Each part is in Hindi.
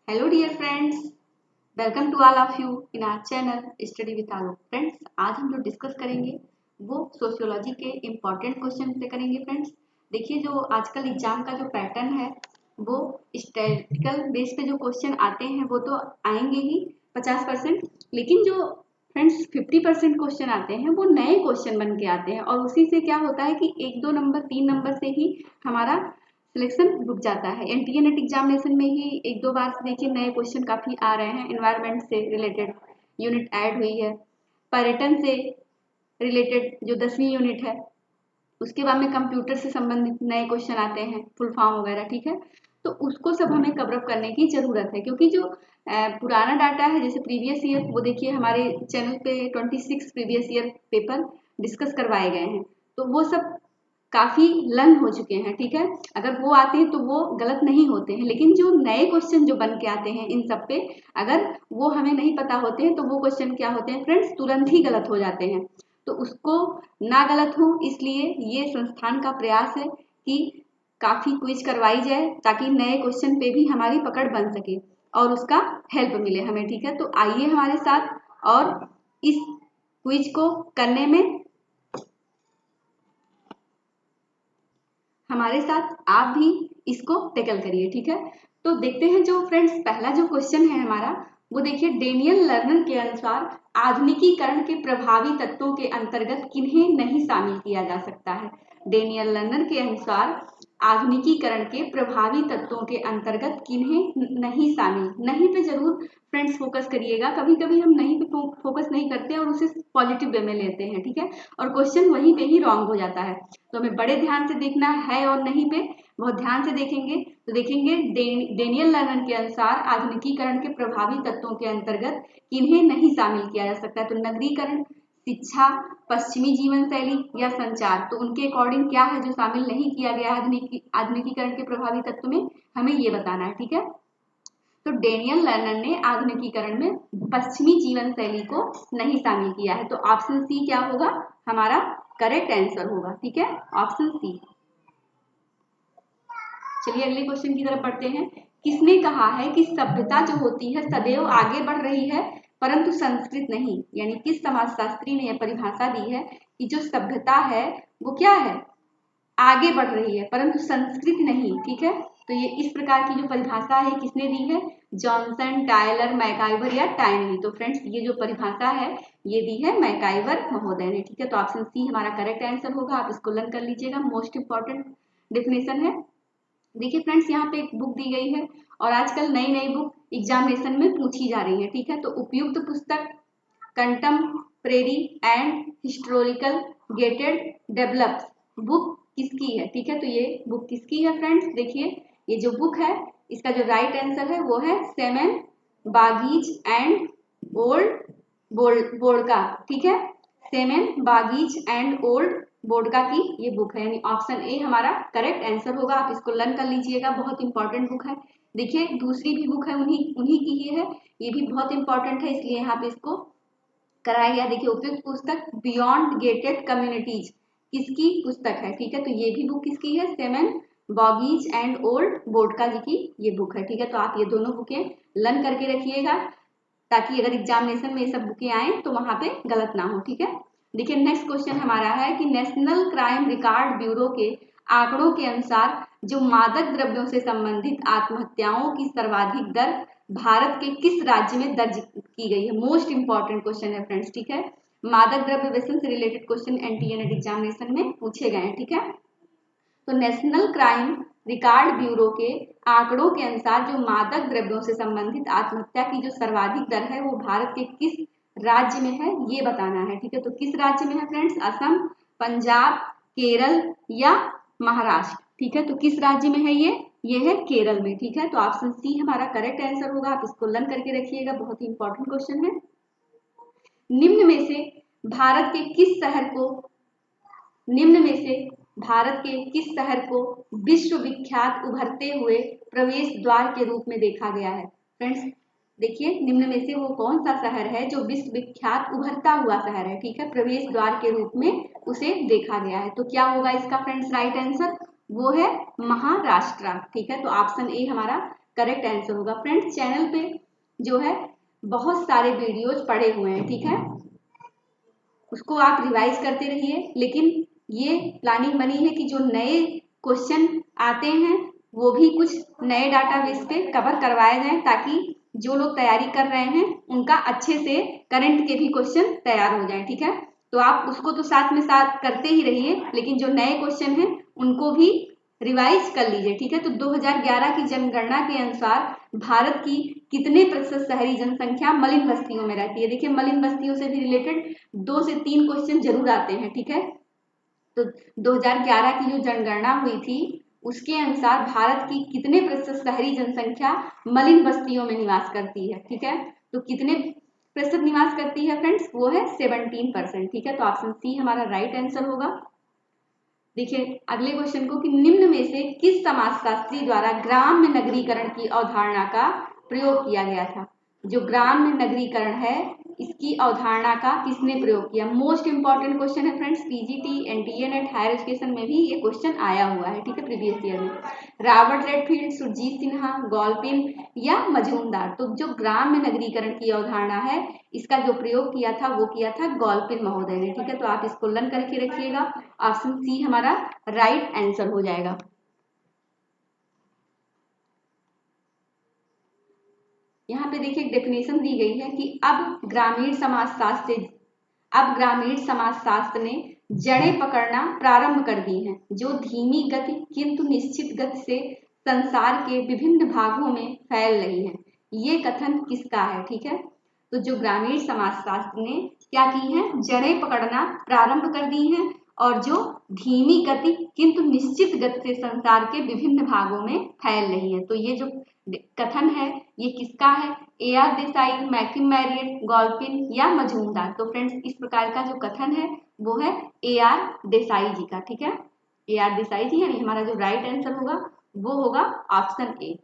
Hello dear friends, welcome to all of you in our channel Study with Alu. Friends आज हम जो डिस्कस करेंगे वो सोशियोलॉजी के इम्पॉर्टेंट क्वेश्चन से करेंगे। फ्रेंड्स देखिए, जो आजकल एग्जाम का जो पैटर्न है वो स्टैटिस्टिकल बेस पे जो क्वेश्चन आते हैं वो तो आएंगे ही 50%, लेकिन जो फ्रेंड्स 50% क्वेश्चन आते हैं वो नए क्वेश्चन बन के आते हैं और उसी से क्या होता है कि 1-2 नंबर 3 नंबर से ही हमारा सिलेक्शन रुक जाता है। एनटीए नेट एग्जामिनेशन में ही 1-2 बार से देखिए नए क्वेश्चन काफ़ी आ रहे हैं। एनवायरनमेंट से रिलेटेड यूनिट ऐड हुई है, पर्यटन से रिलेटेड जो 10वीं यूनिट है उसके बाद में कंप्यूटर से संबंधित नए क्वेश्चन आते हैं, फुल फॉर्म वगैरह, ठीक है। तो उसको सब हमें कवरअप करने की ज़रूरत है, क्योंकि जो पुराना डाटा है जैसे प्रीवियस ईयर, वो देखिए हमारे चैनल पे 26 प्रीवियस ईयर पेपर डिस्कस करवाए गए हैं, तो वो सब काफ़ी लर्न हो चुके हैं, ठीक है। अगर वो आते हैं तो वो गलत नहीं होते हैं, लेकिन जो नए क्वेश्चन जो बन के आते हैं इन सब पे अगर वो हमें नहीं पता होते हैं तो वो क्वेश्चन क्या होते हैं फ्रेंड्स, तुरंत ही गलत हो जाते हैं। तो उसको ना गलत हो इसलिए ये संस्थान का प्रयास है कि काफ़ी क्विज करवाई जाए ताकि नए क्वेश्चन पे भी हमारी पकड़ बन सके और उसका हेल्प मिले हमें, ठीक है। तो आइए हमारे साथ और इस क्विज को करने में हमारे साथ आप भी इसको टैकल करिए, ठीक है। तो देखते हैं जो फ्रेंड्स पहला जो क्वेश्चन है हमारा, वो देखिए डेनियल लर्नर के अनुसार आधुनिकीकरण के प्रभावी तत्वों के अंतर्गत किन्हें नहीं शामिल किया जा सकता है। डेनियल लर्नर के अनुसार आधुनिकीकरण के प्रभावी तत्वों के अंतर्गत किन्हें नहीं शामिल, नहीं पे जरूर फ्रेंड्स फोकस करिएगा। कभी कभी हम नहीं पे फोकस नहीं करते और उसे पॉजिटिव वे में लेते हैं, ठीक है, और क्वेश्चन वहीं पे ही रॉन्ग हो जाता है। तो हमें बड़े ध्यान से देखना है और नहीं पे बहुत ध्यान से देखेंगे तो देखेंगे डेनियल लर्नर के अनुसार आधुनिकीकरण के प्रभावी तत्वों के अंतर्गत किन्हें नहीं शामिल किया जा सकता है। तो नगरीकरण, शिक्षा, पश्चिमी जीवन शैली या संचार, तो उनके अकॉर्डिंग क्या है जो शामिल नहीं किया गया आधुनिकीकरण के प्रभावी तत्व में, हमें ये बताना है, ठीक है। तो डेनियल लर्नर ने आधुनिकीकरण में पश्चिमी जीवन शैली को नहीं शामिल किया है। तो ऑप्शन सी क्या होगा हमारा करेक्ट आंसर होगा, ठीक है, ऑप्शन सी। चलिए अगले क्वेश्चन की तरफ बढ़ते हैं। किसने कहा है कि सभ्यता जो होती है सदैव आगे बढ़ रही है परंतु संस्कृत नहीं, यानी किस समाजशास्त्री ने यह परिभाषा दी है कि जो सभ्यता है वो क्या है, आगे बढ़ रही है परंतु संस्कृत नहीं, ठीक है। तो ये इस प्रकार की जो परिभाषा है किसने दी है, जॉनसन, टायलर, मैकाइवर या टाइनली। तो फ्रेंड्स ये जो परिभाषा है ये दी है मैकाइवर महोदय ने, ठीक है। तो ऑप्शन सी हमारा करेक्ट आंसर होगा, आप इसको लर्न कर लीजिएगा, मोस्ट इंपॉर्टेंट डेफिनेशन है। देखिए फ्रेंड्स यहाँ पे एक बुक दी गई है और आजकल नई नई बुक एग्जामिनेशन में पूछी जा रही है, ठीक है। तो उपयुक्त पुस्तक contemporary and historical gated develops book किसकी है, ठीक है। तो ये बुक किसकी है फ्रेंड्स, देखिए ये जो बुक है इसका जो राइट आंसर है वो है सेमन बागीज एंड ओल्ड बोर्डका, ठीक है, सेमन बागीज एंड ओल्ड बोर्डका की ये बुक है, यानी ऑप्शन ए हमारा करेक्ट आंसर होगा। आप इसको लर्न कर लीजिएगा, बहुत इंपॉर्टेंट बुक है। देखिए दूसरी भी बुक है उन्हीं की ही है, ये भी बहुत इंपॉर्टेंट है इसलिए यहाँ पे इसको कराया गया। देखिए उपयुक्त पुस्तक बियॉन्ड गेटेड कम्युनिटीज किसकी पुस्तक है, ठीक है। तो ये भी बुक किसकी है, सेमन बॉगीज एंड ओल्ड बोर्डका जी की ये बुक है, ठीक है। तो आप ये दोनों बुकें लर्न करके रखिएगा ताकि अगर एग्जामिनेशन में ये सब बुकें आए तो वहां पे गलत ना हो, ठीक है। देखिए नेक्स्ट क्वेश्चन हमारा है कि नेशनल क्राइम रिकॉर्ड ब्यूरो के आंकड़ों के अनुसार जो मादक द्रव्यों से संबंधित आत्महत्याओं की सर्वाधिक दर भारत के किस राज्य में दर्ज की गई है। मोस्ट इंपॉर्टेंट क्वेश्चन है फ्रेंड्स, ठीक है। मादक द्रव्य व्यसन से related question NTA net examination में पूछे गए हैं, ठीक है। तो नेशनल क्राइम रिकॉर्ड ब्यूरो के आंकड़ों के अनुसार जो मादक द्रव्यों से संबंधित आत्महत्या की जो सर्वाधिक दर है वो भारत के किस राज्य में है ये बताना है, ठीक है। तो किस राज्य में है फ्रेंड्स, असम, पंजाब, केरल या महाराष्ट्र, ठीक है। तो किस राज्य में है ये है केरल में, ठीक है। तो ऑप्शन सी हमारा करेक्ट आंसर होगा, आप इसको लर्न करके रखिएगा, बहुत ही इंपॉर्टेंट क्वेश्चन है। निम्न में से भारत के किस शहर को निम्न में से भारत के किस शहर को विश्वविख्यात उभरते हुए प्रवेश द्वार के रूप में देखा गया है। फ्रेंड्स देखिए निम्न में से वो कौन सा शहर है जो विश्वविख्यात उभरता हुआ शहर है, ठीक है, प्रवेश द्वार के रूप में उसे देखा गया है। तो क्या होगा इसका फ्रेंड्स राइट आंसर, वो है महाराष्ट्र, ठीक है। तो ऑप्शन ए हमारा करेक्ट आंसर होगा। फ्रेंड्स चैनल पे जो है बहुत सारे वीडियोज पड़े हुए हैं, ठीक है, उसको आप रिवाइज करते रहिए। लेकिन ये प्लानिंग बनी है कि जो नए क्वेश्चन आते हैं वो भी कुछ नए डाटाबेस पे कवर करवाए जाएं, ताकि जो लोग तैयारी कर रहे हैं उनका अच्छे से करंट के भी क्वेश्चन तैयार हो जाए, ठीक है। तो आप उसको तो साथ में साथ करते ही रहिए, लेकिन जो नए क्वेश्चन हैं उनको भी रिवाइज कर लीजिए, ठीक है। तो 2011 की जनगणना के अनुसार भारत की कितने प्रतिशत शहरी जनसंख्या मलिन बस्तियों में रहती है। देखिए मलिन बस्तियों से भी रिलेटेड 2 से 3 क्वेश्चन जरूर आते हैं, ठीक है। तो 2011 की जो जनगणना हुई थी उसके अनुसार भारत की कितने प्रतिशत शहरी जनसंख्या मलिन बस्तियों में निवास करती है, ठीक है। तो कितने प्रतिशत निवास करती है फ्रेंड्स, वो है 17%, ठीक है। तो ऑप्शन सी हमारा राइट आंसर होगा। देखिए अगले क्वेश्चन को कि निम्न में से किस समाजशास्त्री द्वारा ग्राम्य नगरीकरण की अवधारणा का प्रयोग किया गया था। जो ग्राम्य नगरीकरण है इसकी अवधारणा का किसने प्रयोग किया। मोस्ट इंपॉर्टेंट क्वेश्चन है friends, PGT NTA NET higher education में भी ये क्वेश्चन आया हुआ है, ठीक है, प्रीवियस ईयर में। Robert Redfield, Surajit Sinha, Galpin या मजूमदार। तो जो ग्राम्य नगरीकरण की अवधारणा है इसका जो प्रयोग किया था वो किया था गॉलपिन महोदय ने, ठीक है। तो आप इसको लर्न करके रखिएगा। ऑप्शन सी हमारा राइट आंसर हो जाएगा। यहाँ पे देखिए डेफिनेशन दी गई है कि अब ग्रामीण समाजशास्त्र ने जड़ें पकड़ना प्रारंभ कर दी हैं, जो धीमी गति किंतु निश्चित गति से संसार के विभिन्न भागों में फैल रही हैं। ये कथन किसका है, ठीक है। तो जो ग्रामीण समाजशास्त्र ने क्या की है, जड़ें पकड़ना प्रारंभ कर दी हैं और जो धीमी गति किंतु निश्चित गति से संसार के विभिन्न भागों में फैल रही है। तो ये जो कथन है ये किसका है, AR देसाई, मैकिम मैरियट, गॉलपिन या मजूमदार। तो फ्रेंड्स इस प्रकार का जो कथन है वो है AR देसाई जी का, ठीक है। AR देसाई जी, यानी हमारा जो राइट आंसर होगा वो होगा ऑप्शन ए।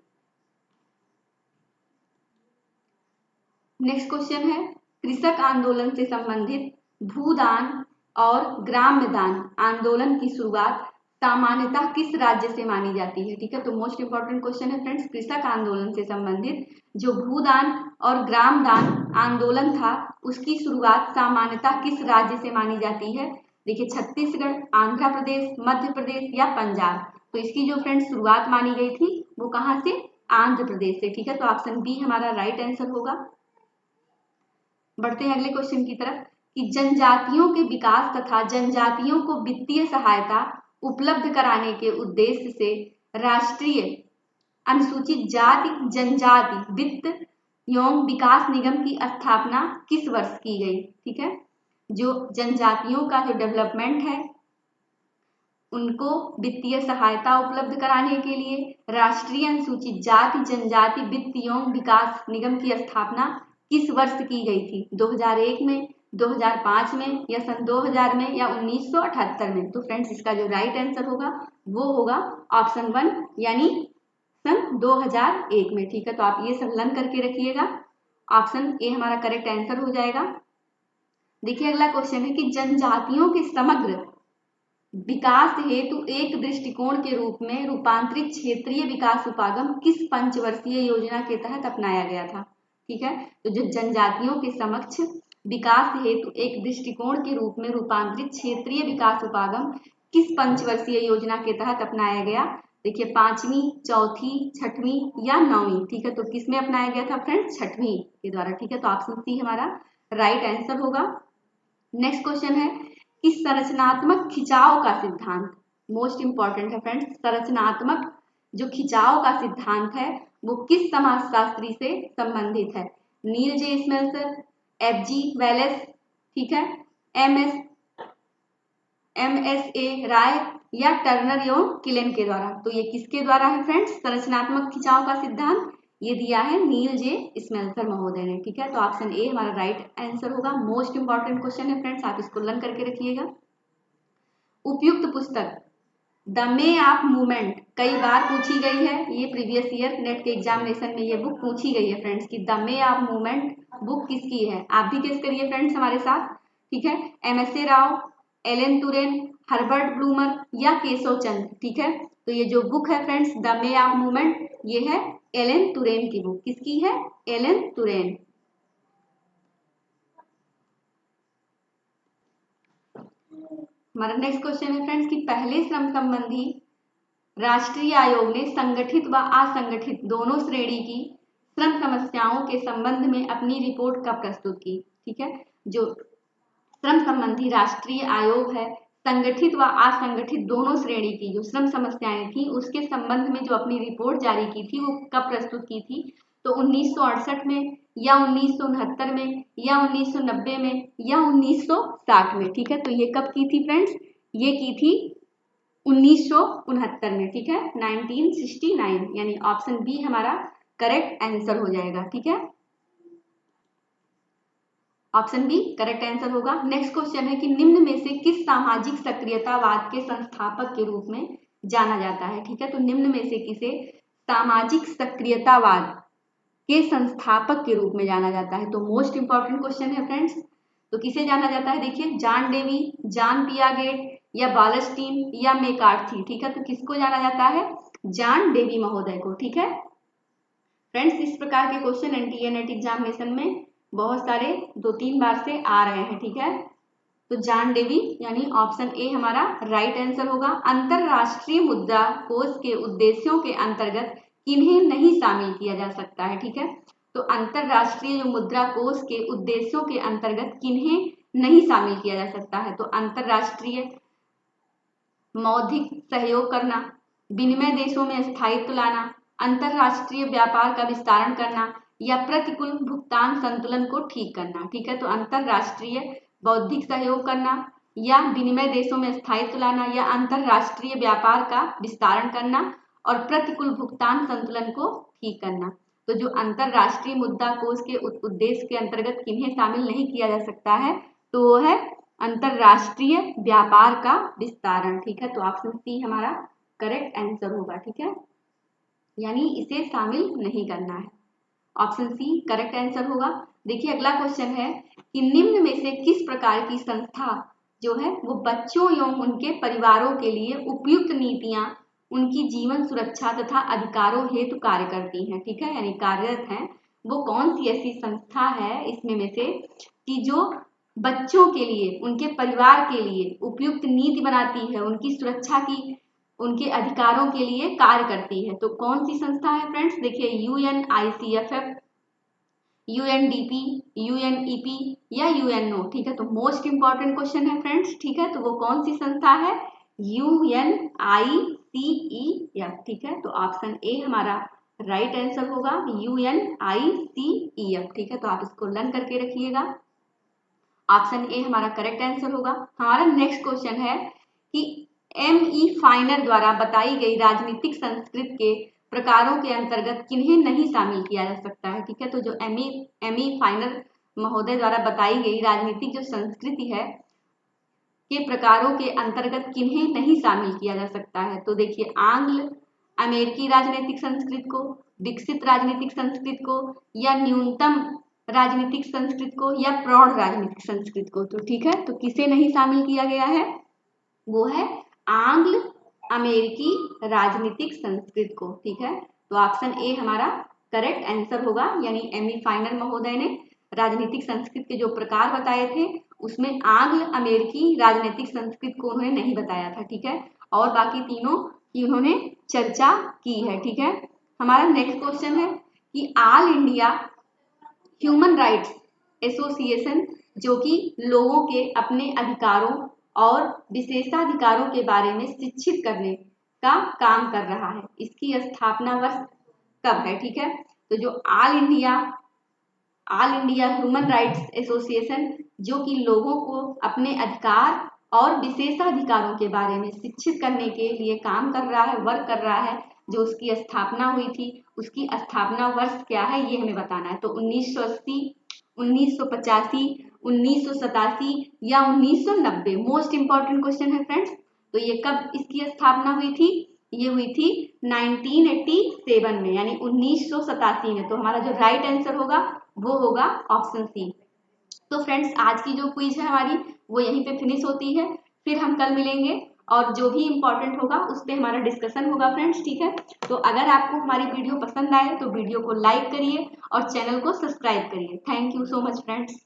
नेक्स्ट क्वेश्चन है कृषक आंदोलन से संबंधित भूदान और ग्राम्य दान आंदोलन की शुरुआत सामान्यतः किस राज्य से मानी जाती है, ठीक है। तो मोस्ट इंपॉर्टेंट क्वेश्चन है फ्रेंड्स, कृषक आंदोलन से संबंधित जो भूदान और ग्राम दान आंदोलन था उसकी शुरुआत सामान्यतः किस राज्य से मानी जाती है। देखिए छत्तीसगढ़, आंध्र प्रदेश, मध्य प्रदेश या पंजाब। तो इसकी जो फ्रेंड्स शुरुआत मानी गई थी वो कहाँ से, आंध्र प्रदेश से, ठीक है। तो ऑप्शन बी हमारा राइट आंसर होगा। बढ़ते हैं अगले क्वेश्चन की तरफ कि जनजातियों के विकास तथा जनजातियों को वित्तीय सहायता उपलब्ध कराने के उद्देश्य से राष्ट्रीय अनुसूचित जाति जनजाति वित्त एवं विकास निगम की स्थापना किस वर्ष की गई, ठीक है। जो जनजातियों का जो डेवलपमेंट है उनको वित्तीय सहायता उपलब्ध कराने के लिए राष्ट्रीय अनुसूचित जाति जनजाति वित्त एवं विकास निगम की स्थापना किस वर्ष की गई थी। 2001 में, 2005 में या सन 2000 में या 1978 में। तो फ्रेंड्स इसका जो राइट आंसर होगा वो होगा ऑप्शन 1 यानी सन 2001 में, ठीक है। तो आप ये सब लर्न करके रखिएगा। ऑप्शन ए हमारा करेक्ट आंसर हो जाएगा। देखिए अगला क्वेश्चन है कि जनजातियों के समग्र विकास हेतु एक दृष्टिकोण के रूप में रूपांतरित क्षेत्रीय विकास उपागम किस पंचवर्षीय योजना के तहत अपनाया गया था, ठीक है। तो जो जनजातियों के समक्ष विकास हेतु एक दृष्टिकोण के रूप में रूपांतरित क्षेत्रीय विकास उपागम किस पंचवर्षीय योजना के तहत अपनाया गया। देखिए 5वीं, 4थी, 6वीं या 9वीं, ठीक है। तो किसमें अपनाया गया था फ्रेंड्स, 6वीं के द्वारा, ठीक है। तो ऑप्शन सी हमारा राइट आंसर होगा। नेक्स्ट क्वेश्चन है कि संरचनात्मक खिंचाव का सिद्धांत, मोस्ट इंपॉर्टेंट है फ्रेंड्स, संरचनात्मक जो खिंचाव का सिद्धांत है वो किस समाजशास्त्री से संबंधित है। नील जे स्मेल्सर, FG वेलेस, ठीक है, MSA राय या टर्नर एवं किलेन के द्वारा। तो ये किसके द्वारा है फ्रेंड्स, संरचनात्मक खिंचाव का सिद्धांत ये दिया है नील जे स्मेल्सर महोदय ने, ठीक है। तो ऑप्शन ए हमारा राइट आंसर होगा। मोस्ट इंपॉर्टेंट क्वेश्चन है फ्रेंड्स, आप इसको लर्न करके रखिएगा। उपयुक्त पुस्तक द मे ऑफ मूवमेंट कई बार पूछी गई है, ये प्रीवियस ईयर नेट के एग्जामिनेशन में ये बुक पूछी गई है फ्रेंड्स कि the May of movement book किसकी है। आप भी गेस करिए फ्रेंड्स हमारे साथ, ठीक है। MSA Rao, Alain Touraine, Herbert Blumer या केशव चंद, ठीक है। तो ये जो बुक है friends the May of movement ये है एलन तुरेन की बुक। किसकी है? Alain Touraine. हमारा नेक्स्ट क्वेश्चन है फ्रेंड्स कि पहले श्रम संबंधी राष्ट्रीय आयोग ने संगठित व असंगठित दोनों श्रेणी की श्रम समस्याओं के संबंध में अपनी रिपोर्ट कब प्रस्तुत की? ठीक है, जो श्रम संबंधी राष्ट्रीय आयोग है, संगठित व असंगठित दोनों श्रेणी की जो श्रम समस्याएं थी उसके संबंध में जो अपनी रिपोर्ट जारी की थी वो कब प्रस्तुत की थी? तो 1968 में या 1969 में या 1990 में या 1960 में। ठीक है, तो ये कब की थी फ्रेंड्स? ये की थी 1969 में। ठीक है, 1969, यानी ऑप्शन बी हमारा करेक्ट आंसर हो जाएगा। ठीक है, ऑप्शन बी करेक्ट आंसर होगा। नेक्स्ट क्वेश्चन है कि निम्न में से किस सामाजिक सक्रियतावाद के संस्थापक के रूप में जाना जाता है? ठीक है, तो निम्न में से किसे सामाजिक सक्रियतावाद के संस्थापक के रूप में जाना जाता है? तो मोस्ट इंपॉर्टेंट क्वेश्चन है फ्रेंड्स। तो किसे जाना जाता है? देखिए, जॉन डेवी, जॉन पियागेट या बालस्टीन या मैकार्थी। ठीक है, तो किसको जाना जाता है? जॉन डेवी महोदय को। ठीक है फ्रेंड्स, इस प्रकार के क्वेश्चन एनटीए नेट एग्जामिनेशन में बहुत सारे 2-3 बार से आ रहे हैं। ठीक है, तो जॉन डेवी यानी ऑप्शन ए हमारा राइट आंसर होगा। अंतरराष्ट्रीय मुद्रा कोष के उद्देश्यों के अंतर्गत किन्हें नहीं शामिल किया जा सकता है? ठीक है, तो अंतरराष्ट्रीय जो मुद्रा कोष के उद्देश्यों के अंतर्गत किन्हें नहीं शामिल किया जा सकता है? तो अंतरराष्ट्रीय मौद्रिक सहयोग करना, विनिमय देशों में स्थायित्व लाना, अंतरराष्ट्रीय व्यापार का विस्तारण करना या प्रतिकूल भुगतान संतुलन को ठीक करना। ठीक है, तो अंतरराष्ट्रीय बौद्धिक सहयोग करना या विनिमय देशों में स्थायित्व लाना या अंतरराष्ट्रीय व्यापार का विस्तारण करना और प्रतिकूल भुगतान संतुलन को ठीक करना। तो जो अंतरराष्ट्रीय मुद्रा कोष के उद्देश्य के अंतर्गत किन्हें शामिल नहीं किया जा सकता है? तो वो है अंतरराष्ट्रीय व्यापार का विस्तारण। ठीक है, तो ऑप्शन सी हमारा करेक्ट आंसर होगा। ठीक है, यानी इसे शामिल नहीं करना है। ऑप्शन सी करेक्ट आंसर होगा। देखिए, अगला क्वेश्चन है कि निम्न में से किस प्रकार की संस्था जो है वो बच्चों एवं उनके परिवारों के लिए उपयुक्त नीतियां, उनकी जीवन सुरक्षा तथा अधिकारों हेतु कार्य करती हैं? ठीक है, यानी कार्यरत हैं। वो कौन सी ऐसी संस्था है इसमें में से कि जो बच्चों के लिए, उनके परिवार के लिए उपयुक्त नीति बनाती है, उनकी सुरक्षा की, उनके अधिकारों के लिए कार्य करती है? तो कौन सी संस्था है फ्रेंड्स? देखिए, UNICFF, UNDP, UNEP या UNO। ठीक है, तो मोस्ट इंपॉर्टेंट क्वेश्चन है फ्रेंड्स। ठीक है, तो वो कौन सी संस्था है? UNICEF। ठीक है, तो ऑप्शन ए हमारा राइट आंसर होगा, UNICEF। ठीक है, तो आप इसको लर्न करके रखिएगा। ऑप्शन ए हमारा करेक्ट आंसर होगा। हमारा नेक्स्ट क्वेश्चन है कि ME फाइनर द्वारा बताई गई राजनीतिक संस्कृति के प्रकारों के अंतर्गत किन्हें नहीं शामिल किया जा सकता है? ठीक है, तो जो ME फाइनर महोदय द्वारा बताई गई राजनीतिक जो संस्कृति है के प्रकारों के अंतर्गत किन्हें नहीं शामिल किया जा सकता है? तो देखिए, आंग्ल अमेरिकी राजनीतिक संस्कृति को, विकसित राजनीतिक संस्कृति को या न्यूनतम राजनीतिक संस्कृति को या प्रौढ़ राजनीतिक संस्कृति को। तो ठीक है, तो किसे नहीं शामिल किया गया है? वो है आंग्ल अमेरिकी राजनीतिक संस्कृति को। ठीक है, तो ऑप्शन ए हमारा करेक्ट आंसर होगा, यानी ME फाइनर महोदय ने राजनीतिक संस्कृति के जो प्रकार बताए थे उसमें आंग्ल अमेरिकी राजनीतिक संस्कृति को उन्होंने नहीं बताया था। ठीक है, और बाकी तीनों की उन्होंने चर्चा की है। ठीक है, हमारा नेक्स्ट क्वेश्चन है कि all India human rights association जो कि लोगों के अपने अधिकारों और विशेषाधिकारों के बारे में शिक्षित करने का काम कर रहा है, इसकी स्थापना वर्ष कब है? ठीक है, तो जो all India human rights association जो कि लोगों को अपने अधिकार और विशेषाधिकारों के बारे में शिक्षित करने के लिए काम कर रहा है, वर्क कर रहा है, जो उसकी स्थापना हुई थी उसकी स्थापना वर्ष क्या है ये हमें बताना है। तो 1980, 1985, 1987 या 1990। मोस्ट इंपॉर्टेंट क्वेश्चन है फ्रेंड्स। तो ये कब इसकी स्थापना हुई थी? ये हुई थी 1987 में, यानी 1987 में। तो हमारा जो राइट आंसर होगा वो होगा ऑप्शन सी। तो फ्रेंड्स, आज की जो क्विज है हमारी वो यहीं पे फिनिश होती है। फिर हम कल मिलेंगे और जो भी इम्पोर्टेंट होगा उस पर हमारा डिस्कशन होगा फ्रेंड्स, ठीक है। तो अगर आपको हमारी वीडियो पसंद आए तो वीडियो को लाइक करिए और चैनल को सब्सक्राइब करिए। Thank you so much friends.